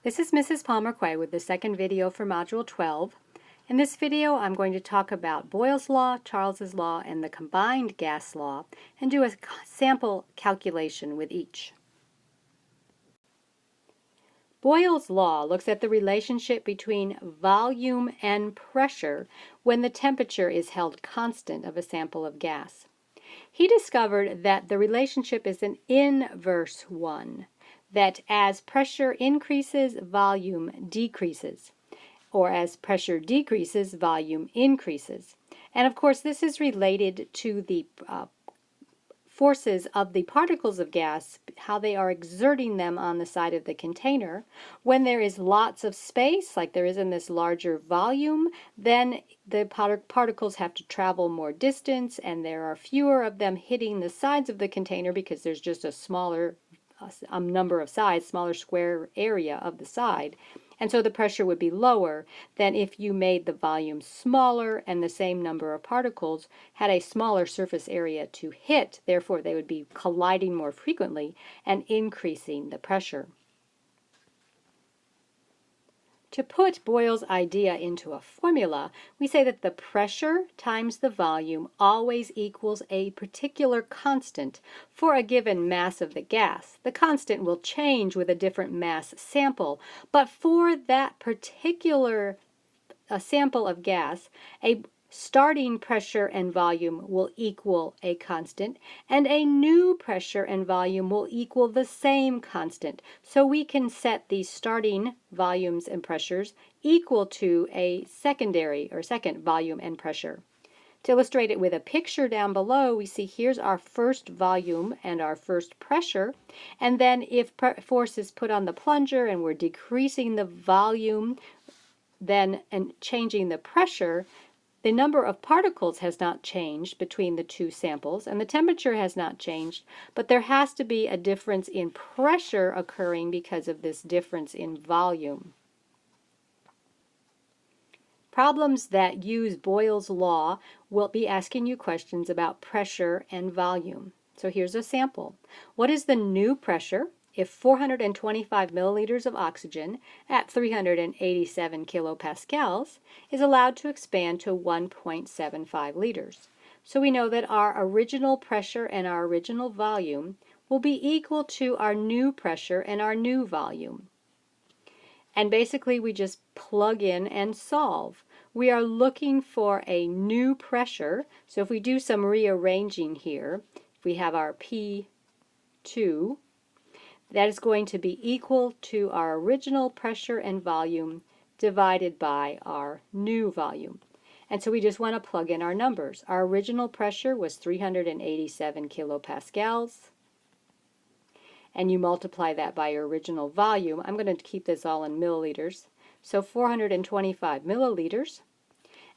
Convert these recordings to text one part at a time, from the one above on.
This is Mrs. Palmer Quay with the second video for Module 12. In this video, I'm going to talk about Boyles Law, Charles's Law, and the combined gas law, and do a sample calculation with each. Boyles Law looks at the relationship between volume and pressure when the temperature is held constant of a sample of gas. He discovered that the relationship is an inverse one, that as pressure increases, volume decreases, or as pressure decreases, volume increases. And of course, this is related to the forces of the particles of gas, how they are exerting them on the side of the container. When there is lots of space, like there is in this larger volume, then the particles have to travel more distance, and there are fewer of them hitting the sides of the container because there's just a smaller number of sides, smaller square area of the side. And so the pressure would be lower than if you made the volume smaller and the same number of particles had a smaller surface area to hit. Therefore, they would be colliding more frequently and increasing the pressure. To put Boyle's idea into a formula, we say that the pressure times the volume always equals a particular constant for a given mass of the gas. The constant will change with a different mass sample, but for that particular sample of gas, a starting pressure and volume will equal a constant, and a new pressure and volume will equal the same constant. So we can set these starting volumes and pressures equal to a secondary or second volume and pressure. To illustrate it with a picture down below, we see here's our first volume and our first pressure, and then if force is put on the plunger and we're decreasing the volume then and changing the pressure, the number of particles has not changed between the two samples, and the temperature has not changed, but there has to be a difference in pressure occurring because of this difference in volume. Problems that use Boyle's Law will be asking you questions about pressure and volume. So here's a sample. What is the new pressure if 425 milliliters of oxygen at 387 kilopascals is allowed to expand to 1.75 liters? So we know that our original pressure and our original volume will be equal to our new pressure and our new volume. And basically we just plug in and solve. We are looking for a new pressure, so if we do some rearranging here, if we have our P2, that is going to be equal to our original pressure and volume divided by our new volume. And so we just want to plug in our numbers. Our original pressure was 387 kilopascals, and you multiply that by your original volume. I'm going to keep this all in milliliters. So 425 milliliters,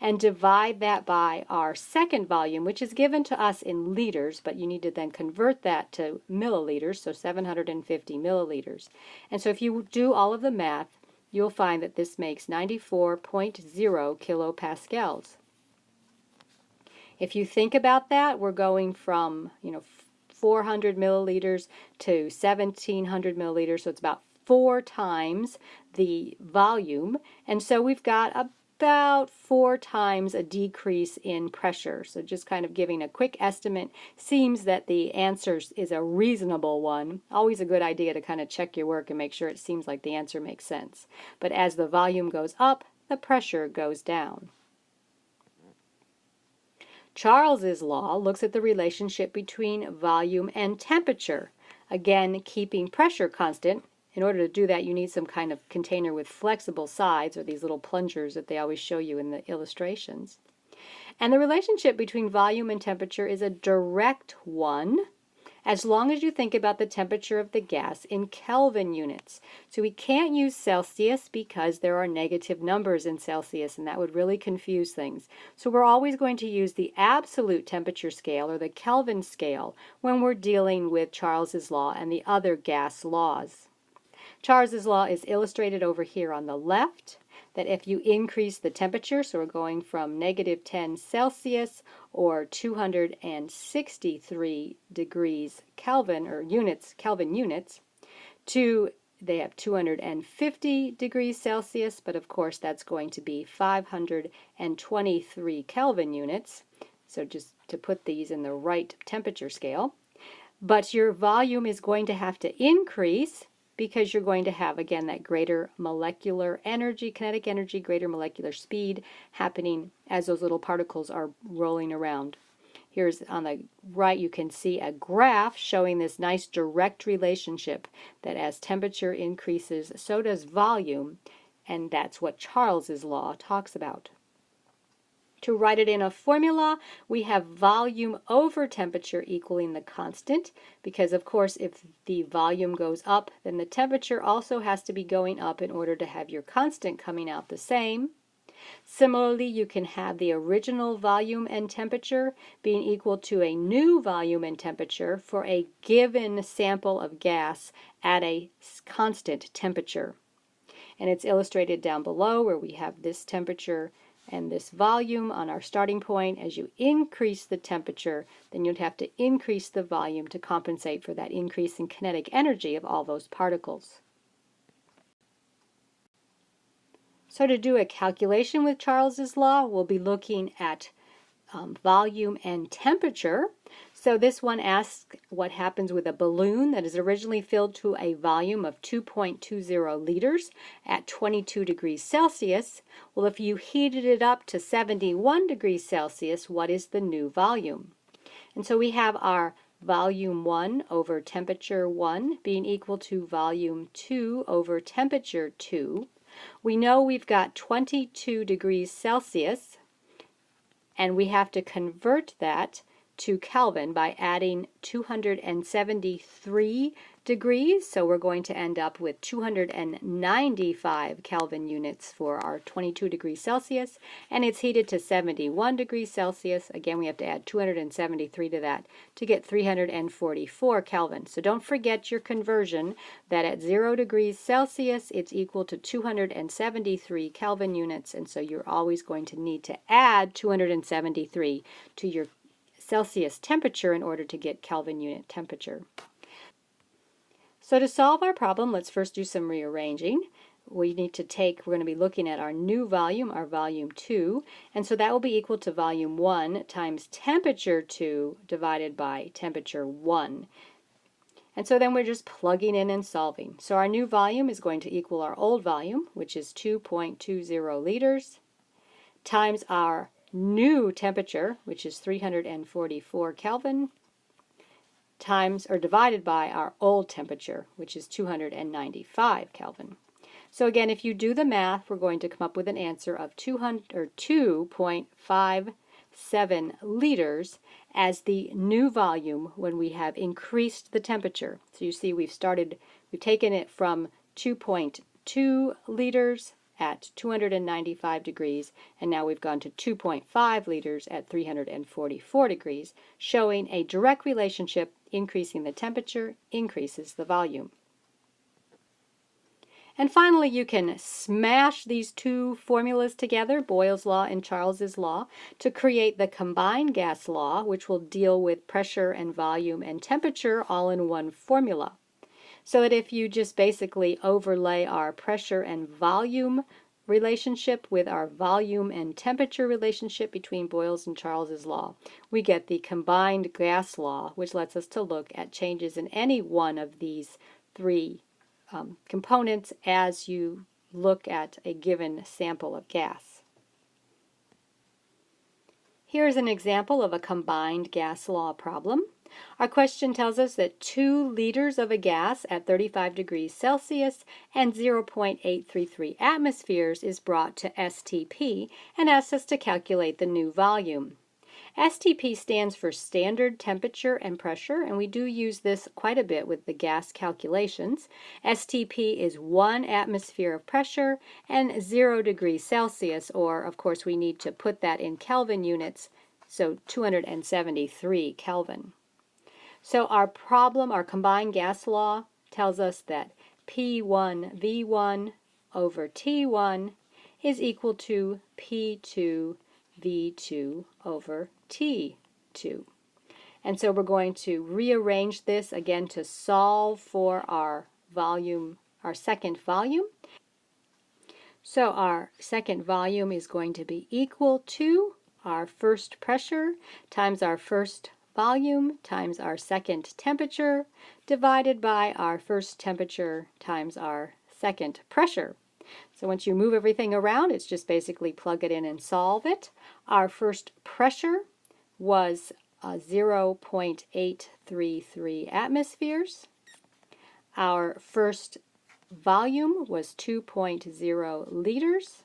and divide that by our second volume, which is given to us in liters, but you need to then convert that to milliliters, so 750 milliliters. And so if you do all of the math, you'll find that this makes 94.0 kilopascals. If you think about that, we're going from 400 milliliters to 1700 milliliters, so it's about 4 times the volume, and so we've got about 4 times a decrease in pressure. So just kind of giving a quick estimate, seems that the answer is a reasonable one. Always a good idea to kind of check your work and make sure it seems like the answer makes sense. But as the volume goes up, the pressure goes down. Charles's law looks at the relationship between volume and temperature. Again, keeping pressure constant. In order to do that, you need some kind of container with flexible sides, or these little plungers that they always show you in the illustrations. And the relationship between volume and temperature is a direct one, as long as you think about the temperature of the gas in Kelvin units. So we can't use Celsius because there are negative numbers in Celsius, and that would really confuse things. So we're always going to use the absolute temperature scale, or the Kelvin scale, when we're dealing with Charles's law and the other gas laws. Charles's law is illustrated over here on the left, that if you increase the temperature, so we're going from negative 10 Celsius or 263 degrees Kelvin, or units, Kelvin units, to they have 250 degrees Celsius, but of course that's going to be 523 Kelvin units. So just to put these in the right temperature scale. But your volume is going to have to increase because you're going to have, again, that greater molecular energy, kinetic energy, greater molecular speed happening as those little particles are rolling around. Here's on the right, you can see a graph showing this nice direct relationship that as temperature increases, so does volume, and that's what Charles's law talks about. To write it in a formula, we have volume over temperature equaling the constant, because of course if the volume goes up, then the temperature also has to be going up in order to have your constant coming out the same. Similarly, you can have the original volume and temperature being equal to a new volume and temperature for a given sample of gas at a constant temperature. And it's illustrated down below where we have this temperature and this volume on our starting point. As you increase the temperature, then you'd have to increase the volume to compensate for that increase in kinetic energy of all those particles. So to do a calculation with Charles's law, we'll be looking at volume and temperature. So this one asks what happens with a balloon that is originally filled to a volume of 2.20 liters at 22 degrees Celsius. Well, if you heated it up to 71 degrees Celsius, what is the new volume? And so we have our volume 1 over temperature 1 being equal to volume 2 over temperature 2. We know we've got 22 degrees Celsius, and we have to convert that to Kelvin by adding 273 degrees. So we're going to end up with 295 Kelvin units for our 22 degrees Celsius, and it's heated to 71 degrees Celsius. Again, we have to add 273 to that to get 344 Kelvin. So don't forget your conversion, that at 0 degrees Celsius it's equal to 273 Kelvin units, and so you're always going to need to add 273 to your Celsius temperature in order to get Kelvin unit temperature. So to solve our problem, let's first do some rearranging. We're going to be looking at our new volume, our volume 2, and so that will be equal to volume 1 times temperature 2 divided by temperature 1. And so then we're just plugging in and solving. So our new volume is going to equal our old volume, which is 2.20 liters, times our new temperature, which is 344 Kelvin, divided by our old temperature, which is 295 Kelvin. So again, if you do the math, we're going to come up with an answer of 2.57 liters as the new volume when we have increased the temperature. So you see we've taken it from 2.2 liters at 295 degrees, and now we've gone to 2.5 liters at 344 degrees, showing a direct relationship. Increasing the temperature increases the volume. And finally, you can smash these two formulas together, Boyles Law and Charles's Law, to create the combined gas law, which will deal with pressure and volume and temperature all in one formula. So that if you just basically overlay our pressure and volume relationship with our volume and temperature relationship between Boyles and Charles's law, we get the combined gas law, which lets us to look at changes in any one of these three components as you look at a given sample of gas. Here's an example of a combined gas law problem. Our question tells us that 2 liters of a gas at 35 degrees Celsius and 0.833 atmospheres is brought to STP and asks us to calculate the new volume. STP stands for standard temperature and pressure, and we do use this quite a bit with the gas calculations. STP is 1 atmosphere of pressure and 0 degrees Celsius, or of course we need to put that in Kelvin units, so 273 Kelvin. So our problem, our combined gas law, tells us that P1V1 over T1 is equal to P2V2 over T2. And so we're going to rearrange this again to solve for our volume our second volume. So our second volume is going to be equal to our first pressure times our first volume times our second temperature divided by our first temperature times our second pressure. So once you move everything around, it's just basically plug it in and solve it. Our first pressure was 0.833 atmospheres. Our first volume was 2.0 liters.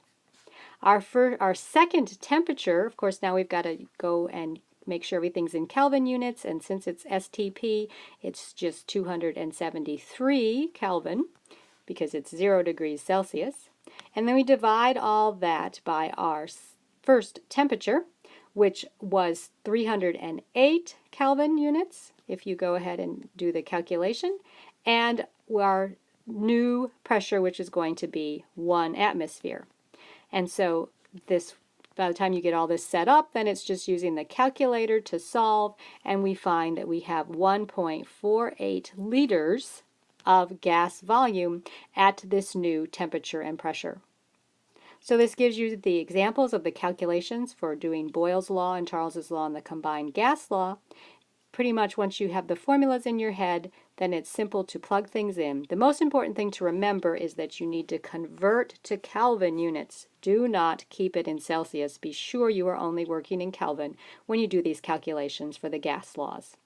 Our second temperature, of course, now we've got to go and make sure everything's in Kelvin units, and since it's STP, it's just 273 Kelvin because it's 0 degrees Celsius. And then we divide all that by our first temperature, which was 308 Kelvin units, if you go ahead and do the calculation, and our new pressure, which is going to be 1 atmosphere. And so this, by the time you get all this set up, then it's just using the calculator to solve, and we find that we have 1.48 liters of gas volume at this new temperature and pressure. So this gives you the examples of the calculations for doing Boyles Law and Charles's Law and the combined gas law. Pretty much once you have the formulas in your head, then it's simple to plug things in. The most important thing to remember is that you need to convert to Kelvin units. Do not keep it in Celsius. Be sure you are only working in Kelvin when you do these calculations for the gas laws.